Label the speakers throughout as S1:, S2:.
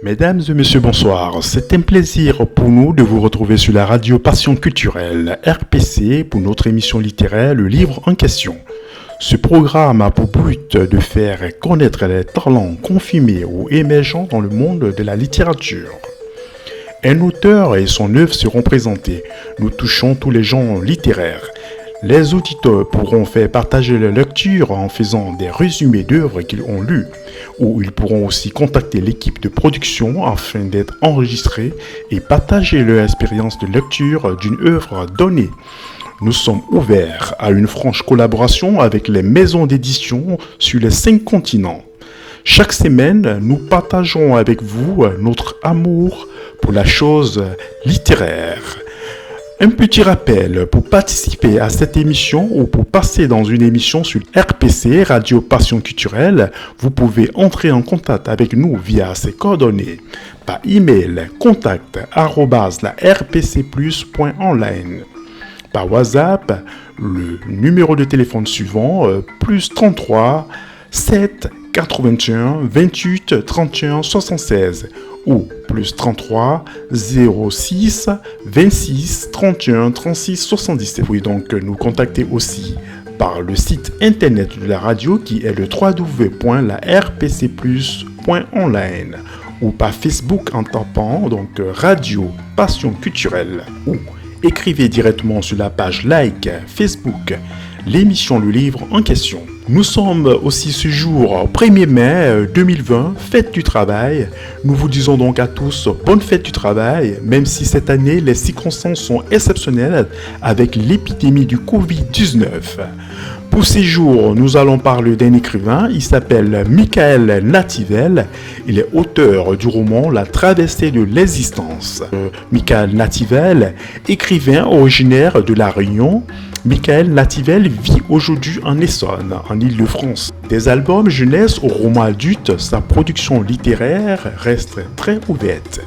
S1: Mesdames et messieurs, bonsoir. C'est un plaisir pour nous de vous retrouver sur la radio Passion Culturelle, RPC, pour notre émission littéraire Le Livre en question. Ce programme a pour but de faire connaître les talents confirmés ou émergents dans le monde de la littérature. Un auteur et son œuvre seront présentés. Nous touchons tous les genres littéraires. Les auditeurs pourront faire partager leur lecture en faisant des résumés d'œuvres qu'ils ont lues, ou ils pourront aussi contacter l'équipe de production afin d'être enregistrés et partager leur expérience de lecture d'une œuvre donnée. Nous sommes ouverts à une franche collaboration avec les maisons d'édition sur les 5 continents. Chaque semaine, nous partageons avec vous notre amour pour la chose littéraire. Un petit rappel, pour participer à cette émission ou pour passer dans une émission sur RPC, Radio Passion Culturelle, vous pouvez entrer en contact avec nous via ces coordonnées. Par email, contact@rpcplus.online. Par WhatsApp, le numéro de téléphone suivant, plus 33 7 81 28 31 76 ou plus 33 06 26 31 36 77. Vous pouvez donc nous contacter aussi par le site internet de la radio qui est le www.larpcplus.online ou par Facebook en tapant donc Radio Passion Culturelle ou écrivez directement sur la page like Facebook l'émission Le Livre en question. Nous sommes aussi ce jour 1er mai 2020, fête du travail. Nous vous disons donc à tous bonne fête du travail, même si cette année les circonstances sont exceptionnelles avec l'épidémie du Covid-19. Pour ces jours, nous allons parler d'un écrivain, il s'appelle Michael Nativel. Il est auteur du roman La Traversée de l'existence. Michael Nativel, écrivain originaire de La Réunion. Michael Nativel vit aujourd'hui en Essonne, en Île-de-France. Des albums jeunesse au roman adulte, sa production littéraire reste très ouverte.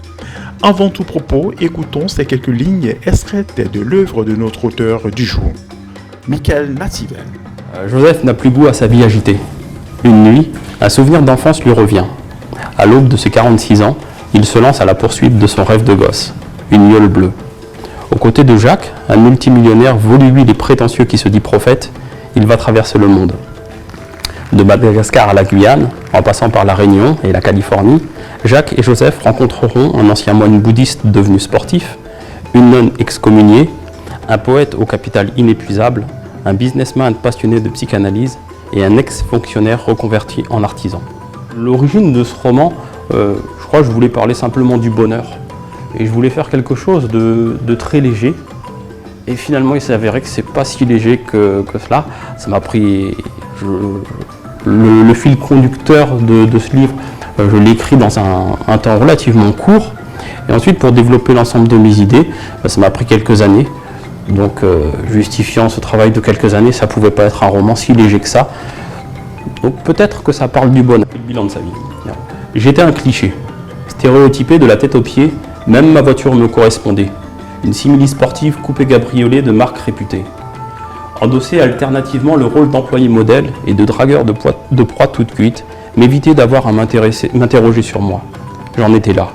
S1: Avant tout propos, écoutons ces quelques lignes extraites de l'œuvre de notre auteur du jour. Michael Nativel.
S2: Joseph n'a plus goût à sa vie agitée. Une nuit, un souvenir d'enfance lui revient. À l'aube de ses 46 ans, il se lance à la poursuite de son rêve de gosse, une miaule bleue. Aux côtés de Jacques, un multimillionnaire volubile et prétentieux qui se dit prophète, il va traverser le monde. De Madagascar à la Guyane, en passant par la Réunion et la Californie, Jacques et Joseph rencontreront un ancien moine bouddhiste devenu sportif, une nonne excommuniée, un poète au capital inépuisable, un businessman passionné de psychanalyse et un ex-fonctionnaire reconverti en artisan. L'origine de ce roman, je crois que je voulais parler simplement du bonheur. Et je voulais faire quelque chose de très léger. Et finalement, il s'est avéré que c'est pas si léger que cela. Ça m'a pris le fil conducteur de ce livre. Je l'ai écrit dans un temps relativement court. Et ensuite, pour développer l'ensemble de mes idées, ça m'a pris quelques années. Donc, justifiant ce travail de quelques années, ça pouvait pas être un roman si léger que ça. Donc, peut-être que ça parle du bonheur. Le bilan de sa vie. J'étais un cliché, stéréotypé de la tête aux pieds. Même ma voiture me correspondait. Une simili sportive coupé cabriolet de marque réputée. Endosser alternativement le rôle d'employé modèle et de dragueur de proie toute cuite, m'éviter d'avoir à m'interroger sur moi. J'en étais là.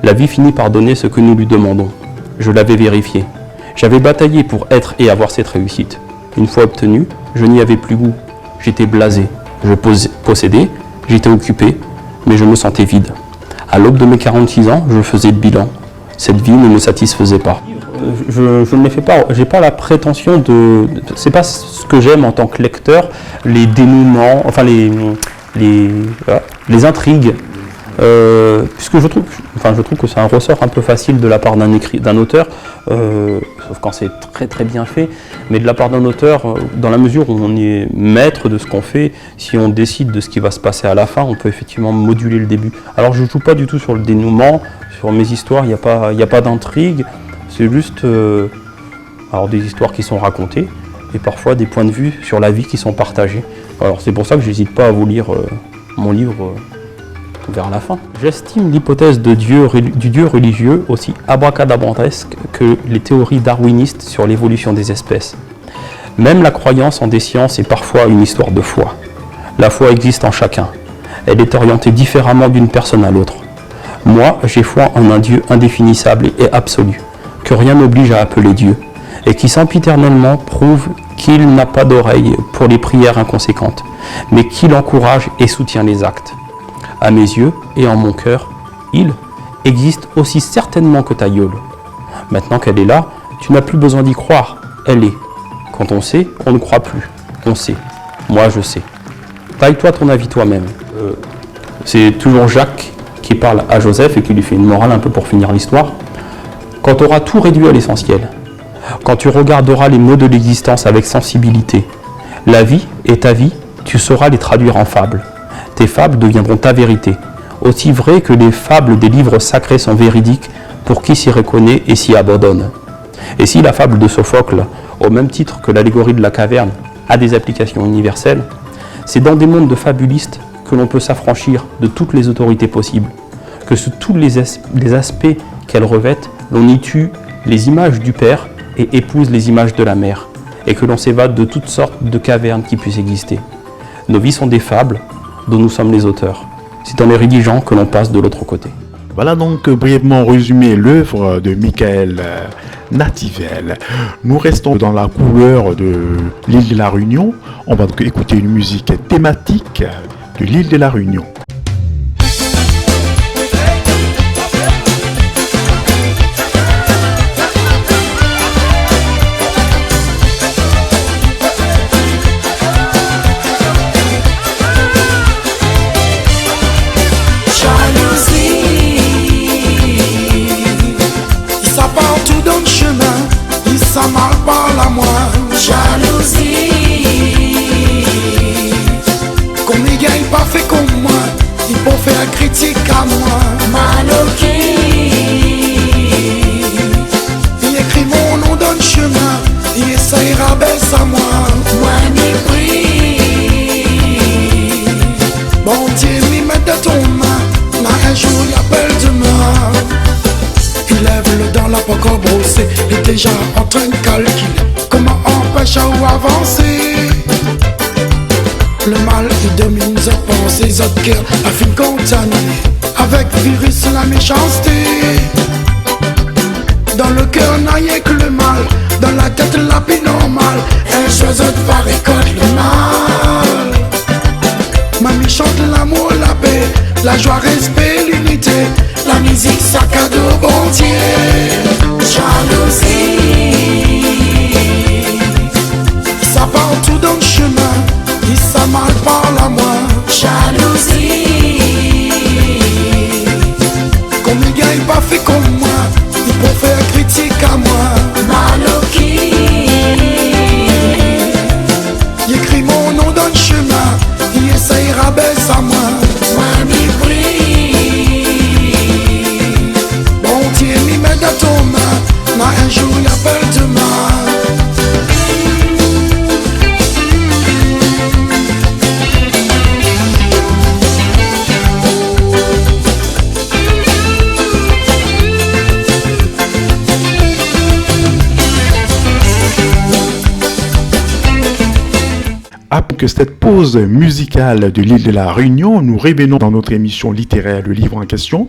S2: La vie finit par donner ce que nous lui demandons. Je l'avais vérifié. J'avais bataillé pour être et avoir cette réussite. Une fois obtenue, je n'y avais plus goût. J'étais blasé. Je possédais, j'étais occupé, mais je me sentais vide. À l'aube de mes 46 ans, je faisais le bilan. Cette vie ne me satisfaisait pas. Je ne les fais pas, j'ai pas la prétention c'est pas ce que j'aime en tant que lecteur, les dénouements, enfin les intrigues. Puisque je trouve que c'est un ressort un peu facile de la part d'un auteur, sauf quand c'est très très bien fait, mais de la part d'un auteur, dans la mesure où on est maître de ce qu'on fait, si on décide de ce qui va se passer à la fin, on peut effectivement moduler le début. Alors je ne joue pas du tout sur le dénouement, sur mes histoires, il n'y a pas d'intrigue, c'est juste des histoires qui sont racontées, et parfois des points de vue sur la vie qui sont partagés. Alors c'est pour ça que je n'hésite pas à vous lire mon livre vers la fin. J'estime l'hypothèse du dieu religieux aussi abracadabrantesque que les théories darwinistes sur l'évolution des espèces. Même la croyance en des sciences est parfois une histoire de foi. La foi existe en chacun. Elle est orientée différemment d'une personne à l'autre. Moi, j'ai foi en un Dieu indéfinissable et absolu, que rien n'oblige à appeler Dieu, et qui sempiternellement prouve qu'il n'a pas d'oreille pour les prières inconséquentes, mais qu'il encourage et soutient les actes. À mes yeux et en mon cœur, il existe aussi certainement que ta gueule. Maintenant qu'elle est là, tu n'as plus besoin d'y croire, elle est. Quand on sait, on ne croit plus. On sait. Moi, je sais. Taille-toi ton avis toi-même. C'est toujours Jacques qui parle à Joseph et qui lui fait une morale un peu pour finir l'histoire. Quand tu auras tout réduit à l'essentiel, quand tu regarderas les mots de l'existence avec sensibilité, la vie et ta vie, tu sauras les traduire en fables. Tes fables deviendront ta vérité, aussi vrai que les fables des livres sacrés sont véridiques pour qui s'y reconnaît et s'y abandonne. Et si la fable de Sophocle, au même titre que l'allégorie de la caverne, a des applications universelles, c'est dans des mondes de fabulistes que l'on peut s'affranchir de toutes les autorités possibles, que sous tous les aspects qu'elles revêtent, l'on y tue les images du Père et épouse les images de la Mère, et que l'on s'évade de toutes sortes de cavernes qui puissent exister. Nos vies sont des fables dont nous sommes les auteurs. C'est en les rédigeant que l'on passe de l'autre côté.
S1: Voilà donc brièvement résumé l'œuvre de Michael Nativel. Nous restons dans la couleur de l'île de la Réunion. On va donc écouter une musique thématique de l'île de la Réunion.
S3: Ça mal parle à moi, jalousie. Comme les gars, ils pas fait comme moi, ils peuvent faire critique à moi. Maloki, il écrit mon nom dans le chemin, il essaye rabaisse à moi. Moi, ni prie. Bon Dieu, m'y met dans ton main, là un jour, il appelle demain. Il lève le dans la poque brossée, il est déjà en train de calculer comment empêcher ou avancer. Le mal il domine ses pensées, ses cœurs, la fin contaminée avec virus la méchanceté. Dans le cœur n'a rien que le mal, dans la tête la vie normale. Un chose de pas récolte le mal. Mamie chante l'amour, la paix, la joie, respect, l'unité. La musique, sac à dos, bon Dieu. Jalousie, ça part tout dans le chemin, et ça mal parle à moi. Jalousie, comme les gars, ils pas fait comme moi, ils peuvent faire critique à moi. Maloki, il écrit mon nom dans le chemin, il essaye rabaisse à moi. Mami prie. Dans ton main, un jour il appelle demain.
S1: Après cette pause musicale de l'île de la Réunion, nous revenons dans notre émission littéraire Le Livre en question.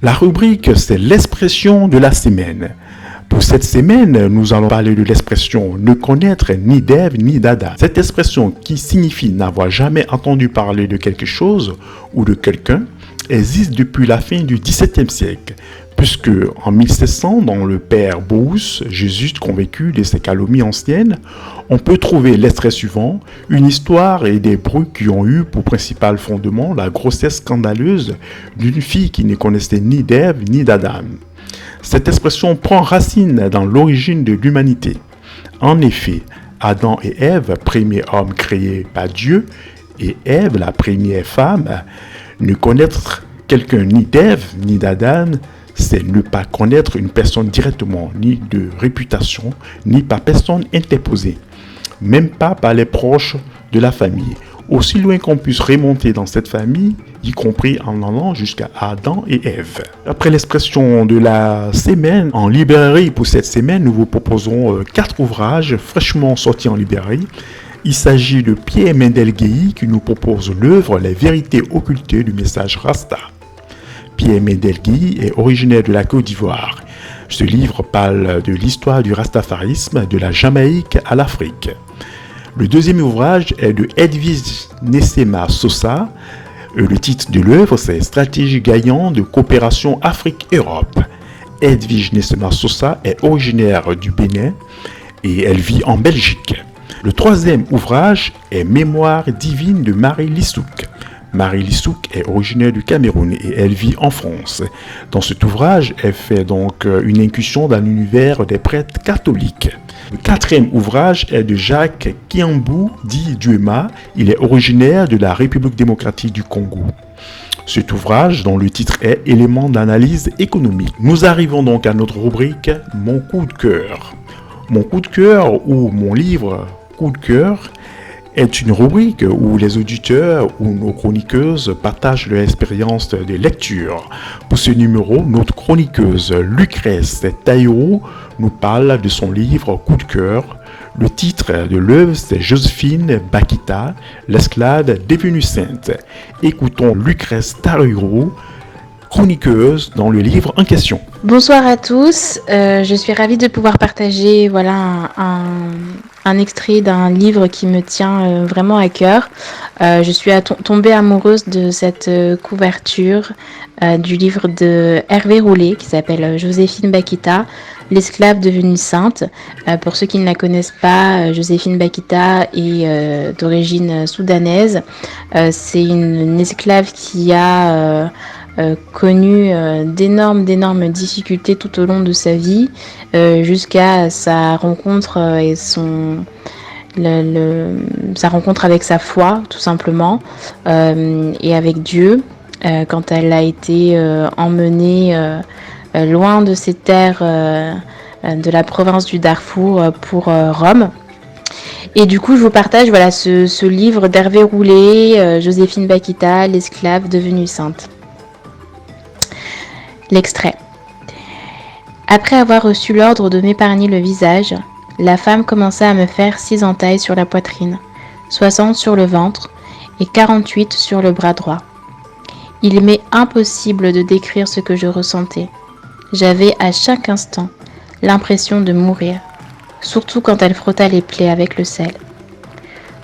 S1: La rubrique, c'est l'expression de la semaine. Pour cette semaine, nous allons parler de l'expression « ne connaître ni d'Ève ni d'Adam ». Cette expression qui signifie n'avoir jamais entendu parler de quelque chose ou de quelqu'un existe depuis la fin du XVIIe siècle, puisque en 1700, dans le Père Brousse, Jésus convaincu de ses calomnies anciennes, on peut trouver l'extrait suivant, une histoire et des bruits qui ont eu pour principal fondement la grossesse scandaleuse d'une fille qui ne connaissait ni d'Ève ni d'Adam. Cette expression prend racine dans l'origine de l'humanité. En effet, Adam et Ève, premiers hommes créés par Dieu, et Ève, la première femme, ne connaître quelqu'un ni d'Ève ni d'Adam, c'est ne pas connaître une personne directement, ni de réputation, ni par personne interposée, même pas par les proches de la famille, aussi loin qu'on puisse remonter dans cette famille, y compris en allant jusqu'à Adam et Ève. Après l'expression de la semaine, en librairie pour cette semaine, nous vous proposons 4 ouvrages fraîchement sortis en librairie. Il s'agit de Pierre Mendel Guéhi qui nous propose l'œuvre Les vérités occultées du message Rasta. Pierre Mendelgui est originaire de la Côte d'Ivoire. Ce livre parle de l'histoire du rastafarisme de la Jamaïque à l'Afrique. Le deuxième ouvrage est de Edwige Nessema Sosa. Le titre de l'œuvre, c'est Stratégie gagnante de coopération Afrique-Europe. Edwige Nessema Sosa est originaire du Bénin et elle vit en Belgique. Le troisième ouvrage est Mémoire divine de Marie Lissouk. Marie Lissouk est originaire du Cameroun et elle vit en France. Dans cet ouvrage, elle fait donc une incursion dans l'univers des prêtres catholiques. Le quatrième ouvrage est de Jacques Kiambou dit Duema. Il est originaire de la République démocratique du Congo. Cet ouvrage, dont le titre est Éléments d'analyse économique. Nous arrivons donc à notre rubrique Mon coup de cœur. Mon coup de cœur ou mon livre coup de cœur est une rubrique où les auditeurs ou nos chroniqueuses partagent leur expérience de lecture. Pour ce numéro, notre chroniqueuse Lucrèce Taïro nous parle de son livre coup de cœur. Le titre de l'œuvre, c'est Joséphine Bakita, l'esclave devenue sainte. Écoutons Lucrèce Taïro, chroniqueuse dans le livre en question.
S4: Bonsoir à tous, je suis ravie de pouvoir partager un extrait d'un livre qui me tient vraiment à cœur. Je suis tombée amoureuse de cette couverture du livre de Hervé Roulet qui s'appelle Joséphine Bakita, l'esclave devenue sainte. Pour ceux qui ne la connaissent pas, Joséphine Bakita est d'origine soudanaise. C'est une esclave qui a connu d'énormes difficultés tout au long de sa vie, jusqu'à sa rencontre et sa rencontre avec sa foi, tout simplement, et avec Dieu, quand elle a été emmenée loin de ses terres de la province du Darfour pour Rome. Et du coup, je vous partage ce livre d'Hervé Roulet, Joséphine Bakita, l'esclave devenue sainte. L'extrait. Après avoir reçu l'ordre de m'épargner le visage, la femme commença à me faire 6 entailles sur la poitrine, 60 sur le ventre et 48 sur le bras droit. Il m'est impossible de décrire ce que je ressentais. J'avais à chaque instant l'impression de mourir, surtout quand elle frotta les plaies avec le sel.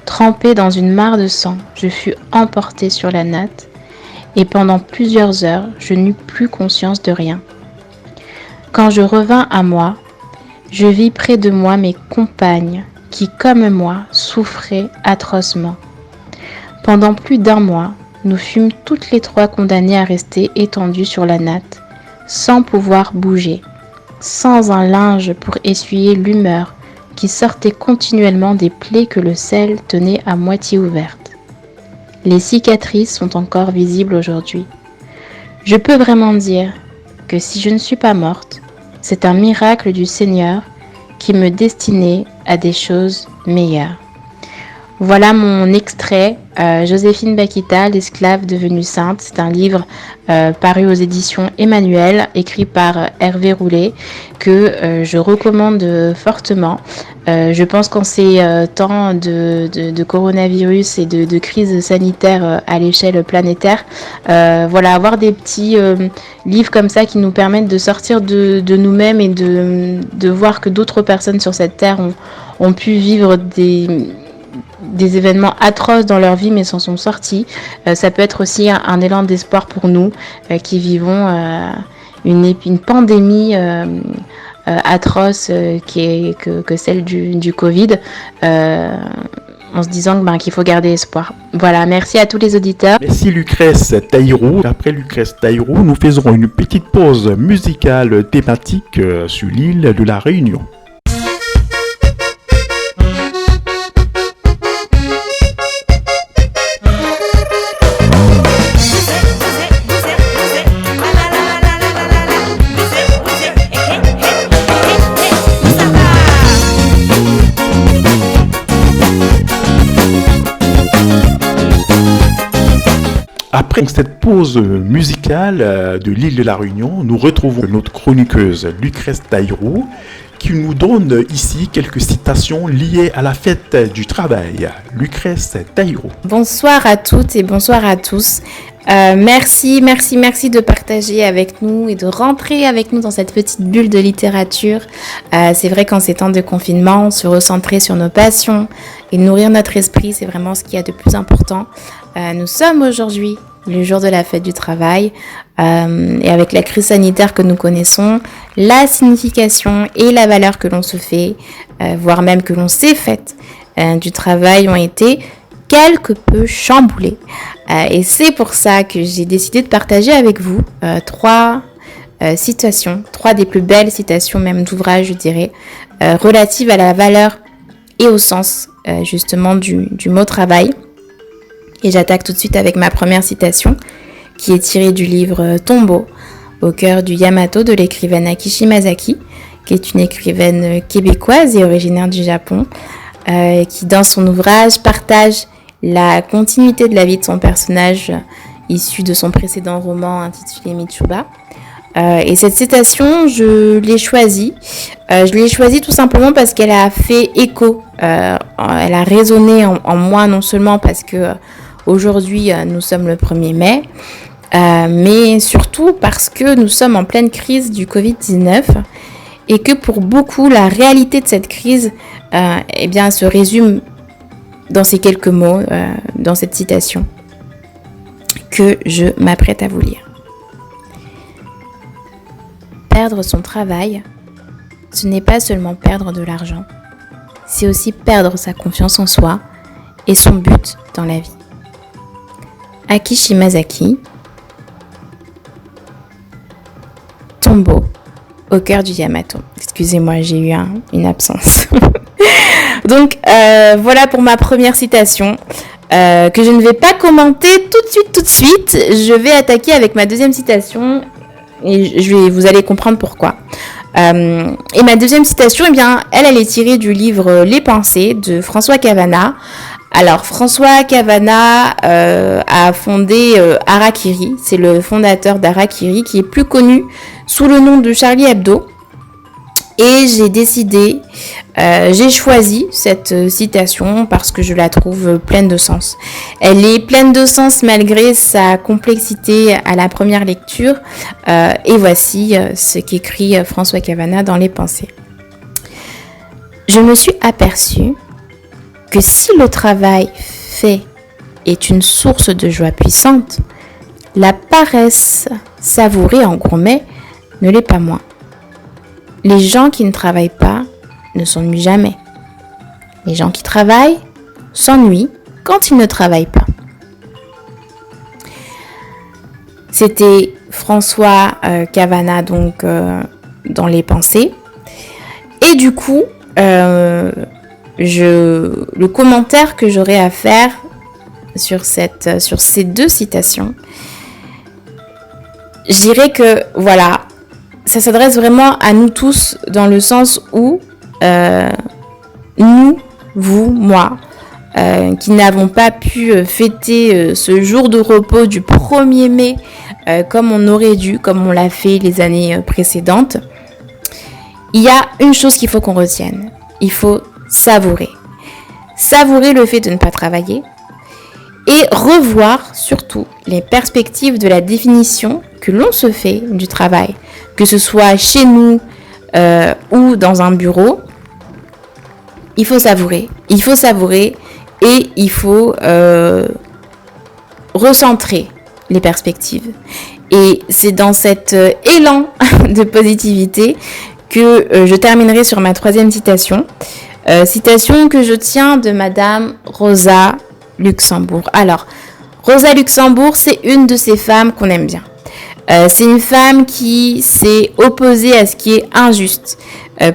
S4: Trempée dans une mare de sang, je fus emportée sur la natte et pendant plusieurs heures, je n'eus plus conscience de rien. Quand je revins à moi, je vis près de moi mes compagnes qui, comme moi, souffraient atrocement. Pendant plus d'1 mois, nous fûmes toutes les 3 condamnées à rester étendues sur la natte, sans pouvoir bouger, sans un linge pour essuyer l'humeur qui sortait continuellement des plaies que le sel tenait à moitié ouvertes. Les cicatrices sont encore visibles aujourd'hui. Je peux vraiment dire que si je ne suis pas morte, c'est un miracle du Seigneur qui me destinait à des choses meilleures. Voilà mon extrait, Joséphine Bakita, l'esclave devenue sainte. C'est un livre paru aux éditions Emmanuel, écrit par Hervé Roulet, que je recommande fortement. Je pense qu'en ces temps de coronavirus et de crise sanitaire à l'échelle planétaire, avoir des petits livres comme ça qui nous permettent de sortir de nous-mêmes et de voir que d'autres personnes sur cette terre ont pu vivre des événements atroces dans leur vie mais s'en sont sortis. Ça peut être aussi un élan d'espoir pour nous qui vivons une pandémie atroce que celle du Covid, en se disant qu'il faut garder espoir. Voilà, merci à tous les auditeurs.
S1: Merci Lucrèce Taïro. Après Lucrèce Taïro, nous faisons une petite pause musicale thématique sur l'île de la Réunion. Après cette pause musicale de l'île de la Réunion, nous retrouvons notre chroniqueuse Lucrèce Taïro qui nous donne ici quelques citations liées à la fête du travail. Lucrèce Taïro.
S4: Bonsoir à toutes et bonsoir à tous. Merci de partager avec nous et de rentrer avec nous dans cette petite bulle de littérature. C'est vrai qu'en ces temps de confinement, se recentrer sur nos passions et nourrir notre esprit, c'est vraiment ce qu'il y a de plus important. Nous sommes aujourd'hui le jour de la fête du travail et avec la crise sanitaire que nous connaissons, la signification et la valeur que l'on se fait, voire même que l'on s'est faite du travail ont été quelque peu chamboulé. Et c'est pour ça que j'ai décidé de partager avec vous trois citations, trois des plus belles citations même d'ouvrages, je dirais, relatives à la valeur et au sens justement du mot travail. Et j'attaque tout de suite avec ma première citation qui est tirée du livre Tombeau, au cœur du Yamato de l'écrivaine Aki Shimazaki, qui est une écrivaine québécoise et originaire du Japon, qui dans son ouvrage partage la continuité de la vie de son personnage issu de son précédent roman intitulé Michuba. Et cette citation, je l'ai choisie. Je l'ai choisie tout simplement parce qu'elle a fait écho. Elle a résonné en moi, non seulement parce que aujourd'hui nous sommes le 1er mai, mais surtout parce que nous sommes en pleine crise du Covid-19 et que pour beaucoup, la réalité de cette crise se résume dans ces quelques mots, dans cette citation que je m'apprête à vous lire. Perdre son travail, ce n'est pas seulement perdre de l'argent, c'est aussi perdre sa confiance en soi et son but dans la vie. Aki Shimazaki, Tombeau, au cœur du Yamato. Excusez-moi, j'ai eu une absence. Donc voilà pour ma première citation que je ne vais pas commenter tout de suite. Je vais attaquer avec ma deuxième citation et vous allez comprendre pourquoi. Et ma deuxième citation, elle est tirée du livre Les Pensées de François Cavana. Alors François Cavana a fondé Harakiri, c'est le fondateur d'Harakiri qui est plus connu sous le nom de Charlie Hebdo. Et j'ai choisi cette citation parce que je la trouve pleine de sens. Elle est pleine de sens malgré sa complexité à la première lecture. Et voici ce qu'écrit François Cavana dans Les Pensées. Je me suis aperçue que si le travail fait est une source de joie puissante, la paresse savourée en gourmet ne l'est pas moins. Les gens qui ne travaillent pas ne s'ennuient jamais. Les gens qui travaillent s'ennuient quand ils ne travaillent pas. C'était François Cavana donc dans Les Pensées. Et du coup, le commentaire que j'aurais à faire sur ces deux citations, je dirais que voilà, ça s'adresse vraiment à nous tous dans le sens où nous, vous, moi, qui n'avons pas pu fêter ce jour de repos du 1er mai comme on aurait dû, comme on l'a fait les années précédentes, il y a une chose qu'il faut qu'on retienne. Il faut savourer. Savourer le fait de ne pas travailler et revoir surtout les perspectives de la définition que l'on se fait du travail. Que ce soit chez nous ou dans un bureau, il faut savourer. Il faut savourer et il faut recentrer les perspectives. Et c'est dans cet élan de positivité que je terminerai sur ma troisième citation. Citation que je tiens de Madame Rosa Luxembourg. Alors, Rosa Luxembourg, c'est une de ces femmes qu'on aime bien. C'est une femme qui s'est opposée à ce qui est injuste.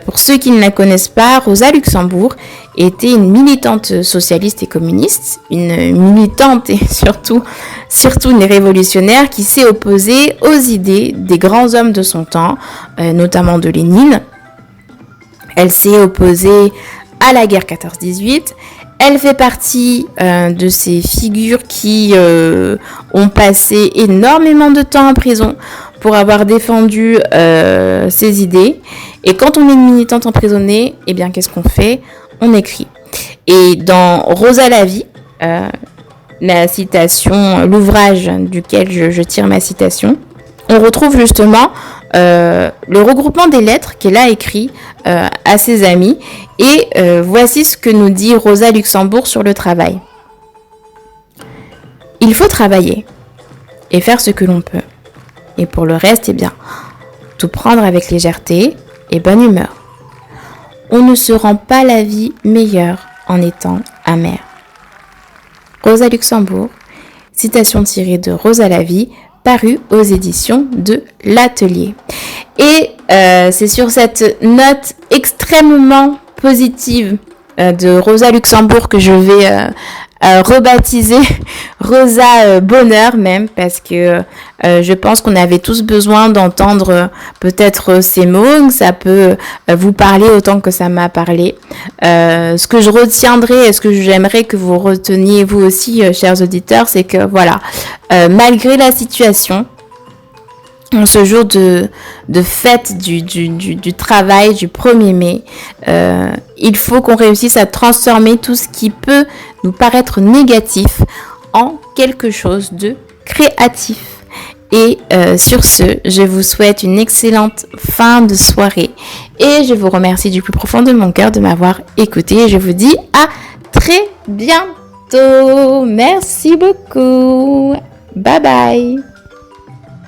S4: Pour ceux qui ne la connaissent pas, Rosa Luxembourg était une militante socialiste et communiste, une militante et surtout une révolutionnaire qui s'est opposée aux idées des grands hommes de son temps, notamment de Lénine. Elle s'est opposée à la guerre 14-18. Elle fait partie de ces figures qui ont passé énormément de temps en prison pour avoir défendu ses idées. Et quand on est une militante emprisonnée, eh bien, qu'est-ce qu'on fait ? On écrit. Et dans Rosa la vie, la citation, l'ouvrage duquel je tire ma citation, on retrouve justement le regroupement des lettres qu'elle a écrit à ses amis. Et voici ce que nous dit Rosa Luxembourg sur le travail. Il faut travailler et faire ce que l'on peut. Et pour le reste, eh bien, tout prendre avec légèreté et bonne humeur. On ne se rend pas la vie meilleure en étant amer. Rosa Luxembourg, citation tirée de Rosa la vie, parue aux éditions de l'Atelier. Et c'est sur cette note extrêmement positive de Rosa Luxembourg que je vais rebaptiser Rosa Bonheur même, parce que je pense qu'on avait tous besoin d'entendre peut-être ces mots, que ça peut vous parler autant que ça m'a parlé. Ce que je retiendrai et ce que j'aimerais que vous reteniez vous aussi, chers auditeurs, c'est que voilà, malgré la situation, en ce jour de fête du travail, du 1er mai, il faut qu'on réussisse à transformer tout ce qui peut nous paraître négatif en quelque chose de créatif. Et sur ce, je vous souhaite une excellente fin de soirée et je vous remercie du plus profond de mon cœur de m'avoir écouté. Je vous dis à très bientôt. Merci beaucoup. Bye bye.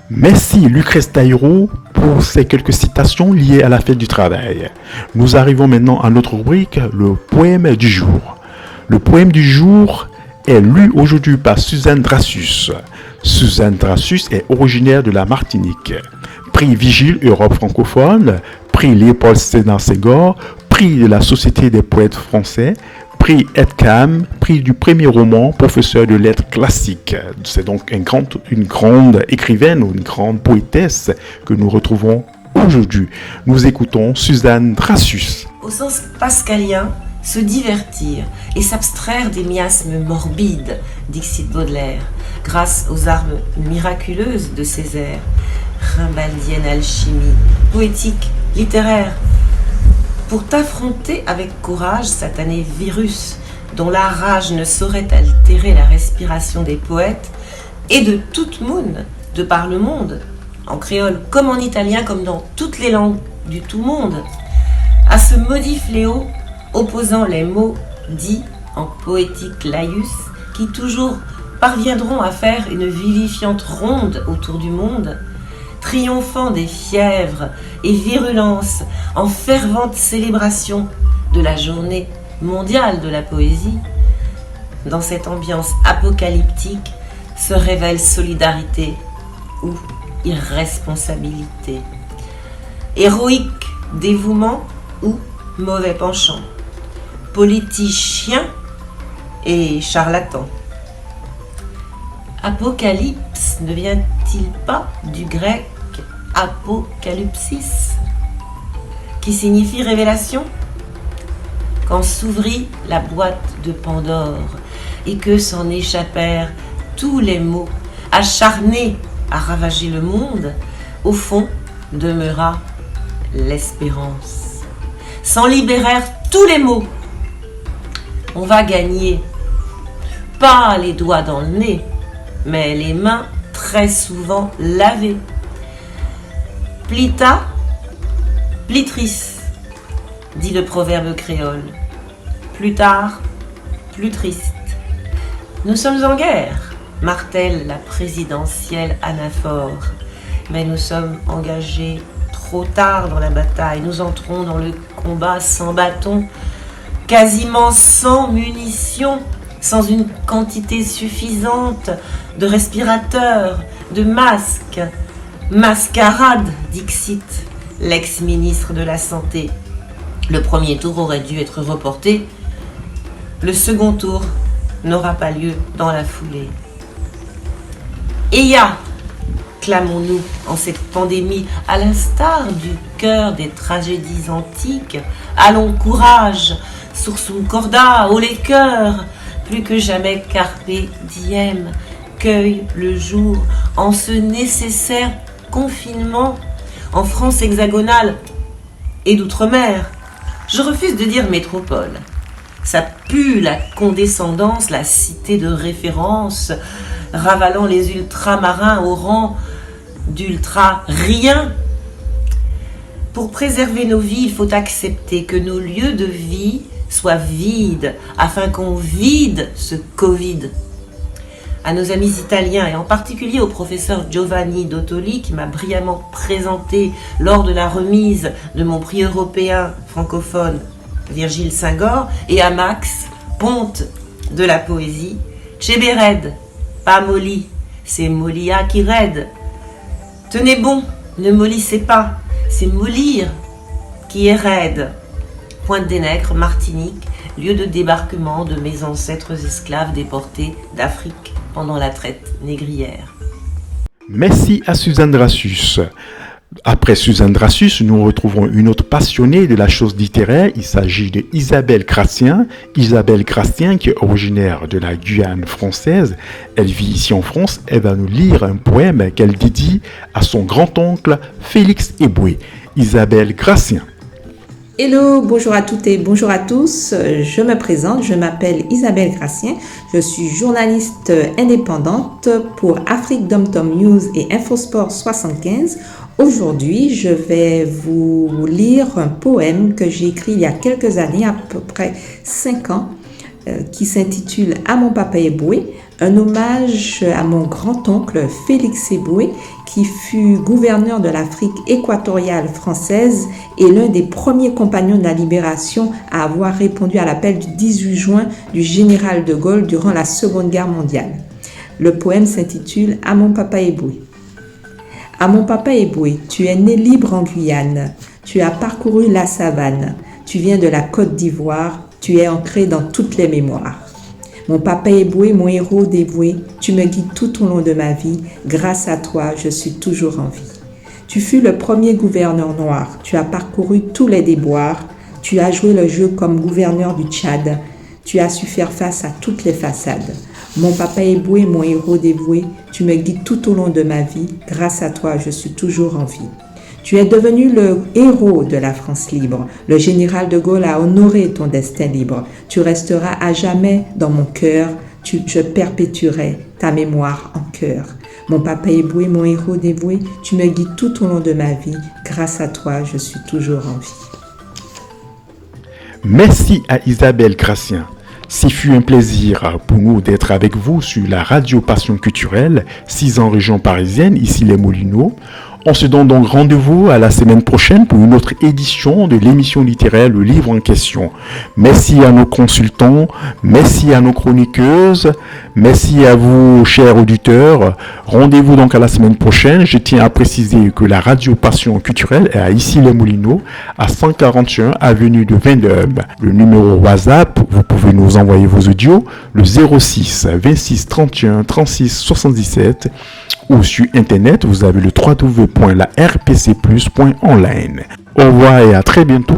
S1: Merci Lucrèce Taïro pour ces quelques citations liées à la fête du travail. Nous arrivons maintenant à notre rubrique, le poème du jour. Le poème du jour est lu aujourd'hui par Suzanne Drassus. Suzanne Drassus est originaire de la Martinique. Prix Vigile Europe francophone, prix Léopold Sédar Senghor, prix de la Société des poètes français, prix Edcam, prix du premier roman, professeur de lettres classiques. C'est donc une grande écrivaine ou une grande poétesse que nous retrouvons aujourd'hui. Nous écoutons Suzanne Drassus.
S5: Au sens pascalien, se divertir et s'abstraire des miasmes morbides, dixit Baudelaire, grâce aux armes miraculeuses de Césaire. Rimbaldienne alchimie, poétique, littéraire, pour t'affronter avec courage, satané virus, dont la rage ne saurait altérer la respiration des poètes, et de toute moune, de par le monde, en créole comme en italien, comme dans toutes les langues du tout monde, à ce maudit fléau, opposant les mots dits en poétique laïus, qui toujours parviendront à faire une vivifiante ronde autour du monde, triomphant des fièvres et virulences en fervente célébration de la journée mondiale de la poésie. Dans cette ambiance apocalyptique se révèle solidarité ou irresponsabilité, héroïque dévouement ou mauvais penchant, politicien et charlatan. Apocalypse ne vient-il pas du grec apocalypsis, qui signifie révélation? Quand s'ouvrit la boîte de Pandore et que s'en échappèrent tous les mots acharnés à ravager le monde, au fond demeura l'espérance. S'en libérèrent tous les mots. On va gagner, pas les doigts dans le nez, mais les mains très souvent lavées. Plita, plitrice, dit le proverbe créole. Plus tard, plus triste. Nous sommes en guerre, martèle la présidentielle anaphore. Mais nous sommes engagés trop tard dans la bataille. Nous entrons dans le combat sans bâton, quasiment sans munitions, sans une quantité suffisante de respirateurs, de masques. Mascarade, dixit l'ex-ministre de la Santé. Le premier tour aurait dû être reporté. Le second tour n'aura pas lieu dans la foulée. Eya, clamons-nous en cette pandémie, à l'instar du cœur des tragédies antiques. Allons, courage, sursum corda, haut les cœurs, plus que jamais carpe diem, cueille le jour en ce nécessaire confinement en France hexagonale et d'outre-mer. Je refuse de dire métropole. Ça pue la condescendance, la cité de référence, ravalant les ultramarins au rang d'ultra-rien. Pour préserver nos vies, il faut accepter que nos lieux de vie soient vides, afin qu'on vide ce Covid. À nos amis italiens, et en particulier au professeur Giovanni Dottoli, qui m'a brillamment présenté lors de la remise de mon prix européen francophone Virgile Senghor, et à Max, ponte de la poésie, Chebered, pas molli, c'est Molia qui raide. Tenez bon, ne mollissez pas, c'est mollir qui est raide. Pointe des Nègres, Martinique, lieu de débarquement de mes ancêtres esclaves déportés d'Afrique pendant la traite négrière.
S1: Merci à Suzanne Drassus. Après Suzanne Drassus, nous retrouvons une autre passionnée de la chose littéraire. Il s'agit de Isabelle Gratien. Isabelle Gratien, qui est originaire de la Guyane française. Elle vit ici en France. Elle va nous lire un poème qu'elle dédie à son grand-oncle Félix Eboué. Isabelle Gratien.
S6: Hello, bonjour à toutes et bonjour à tous. Je me présente, je m'appelle Isabelle Gratien. Je suis journaliste indépendante pour Afrique Dom-Tom News et Infosport 75. Aujourd'hui, je vais vous lire un poème que j'ai écrit il y a quelques années, à peu près 5 ans, qui s'intitule « À mon papa Eboué », un hommage à mon grand-oncle Félix Eboué, qui fut gouverneur de l'Afrique équatoriale française et l'un des premiers compagnons de la libération à avoir répondu à l'appel du 18 juin du général de Gaulle durant la Seconde Guerre mondiale. Le poème s'intitule « À mon papa Eboué ». À mon papa Eboué, tu es né libre en Guyane, tu as parcouru la savane, tu viens de la Côte d'Ivoire, tu es ancré dans toutes les mémoires. Mon papa Eboué, mon héros dévoué, tu me guides tout au long de ma vie, grâce à toi, je suis toujours en vie. Tu fus le premier gouverneur noir, tu as parcouru tous les déboires, tu as joué le jeu comme gouverneur du Tchad, tu as su faire face à toutes les façades. Mon papa Eboué, mon héros dévoué, tu me guides tout au long de ma vie, grâce à toi, je suis toujours en vie. Tu es devenu le héros de la France libre. Le général de Gaulle a honoré ton destin libre. Tu resteras à jamais dans mon cœur. Je perpétuerai ta mémoire en cœur. Mon papa Eboué, mon héros dévoué, tu me guides tout au long de ma vie. Grâce à toi, je suis toujours en vie.
S1: Merci à Isabelle Gratien. Ce fut un plaisir pour nous d'être avec vous sur la radio Passion Culturelle, 6 en région parisienne, ici les Moulineaux. On se donne donc rendez-vous à la semaine prochaine pour une autre édition de l'émission littéraire Le Livre en question. Merci à nos consultants, merci à nos chroniqueuses, merci à vous, chers auditeurs. Rendez-vous donc à la semaine prochaine. Je tiens à préciser que la radio Passion Culturelle est à Issy-les-Moulineaux, à 141 avenue de Vendôme. Le numéro WhatsApp, vous pouvez nous envoyer vos audios, le 06 26 31 36 77, ou sur Internet, vous avez le www.larpcplus.online. Au revoir et à très bientôt.